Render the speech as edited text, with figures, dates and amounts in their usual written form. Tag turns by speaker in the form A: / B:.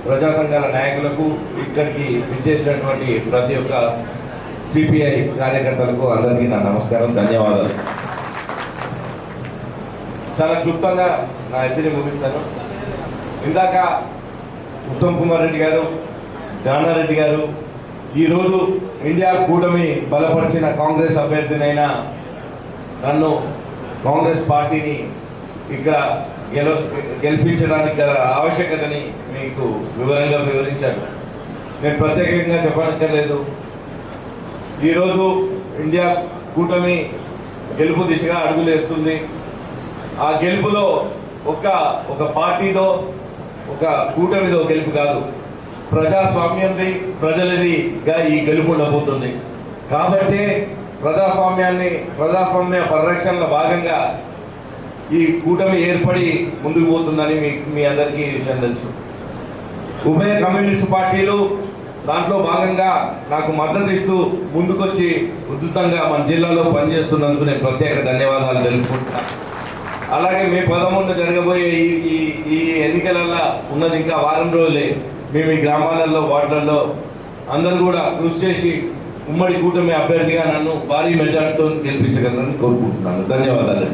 A: ప్రజా సంఘాల నాయకులకు, ఇక్కడికి విచ్చేసినటువంటి ప్రతి ఒక్క సిపిఐ కార్యకర్తలకు అందరికీ నా నమస్కారం, ధన్యవాదాలు. చాలా క్లుప్తంగా నా ఎత్తుని ముగిస్తాను. ఇందాక ఉత్తమ్ కుమార్ రెడ్డి గారు, జానారెడ్డి గారు ఈరోజు ఇండియా కూటమి బలపరిచిన కాంగ్రెస్ అభ్యర్థినైనా నన్ను కాంగ్రెస్ పార్టీని ఇక్కడ గెలిపించడానికి గల ఆవశ్యకతని మీకు వివరంగా వివరించాను. నేను ప్రత్యేకంగా చెప్పనక్కర్లేదు. ఈరోజు ఇండియా కూటమి గెలుపు దిశగా అడుగులేస్తుంది. ఆ గెలుపులో ఒక పార్టీదో ఒక కూటమిదో గెలుపు కాదు, ప్రజాస్వామ్యంది, ప్రజలదిగా ఈ గెలుపు ఉండబోతుంది. కాబట్టి ప్రజాస్వామ్య పరిరక్షణలో భాగంగా ఈ కూటమి ఏర్పడి ముందుకు పోతుందని మీ అందరికీ ఈ విషయం తెలుసు. ఉభయ కమ్యూనిస్టు పార్టీలు దాంట్లో భాగంగా నాకు మద్దతు ఇస్తూ ముందుకొచ్చి ఉధృతంగా మన జిల్లాలో పనిచేస్తున్నందుకు నేను ప్రత్యేక ధన్యవాదాలు తెలుపుకుంటున్నాను. అలాగే మే 13 జరగబోయే ఈ ఎన్నికలలో ఉన్నది ఇంకా వారం రోజులే. మేము ఈ గ్రామాలలో, వార్డులలో అందరూ కూడా కృషి చేసి ఉమ్మడి కూటమి అభ్యర్థిగా నన్ను భారీ మెజార్టీతో గెలిపించగలరని కోరుకుంటున్నాను. ధన్యవాదాలు.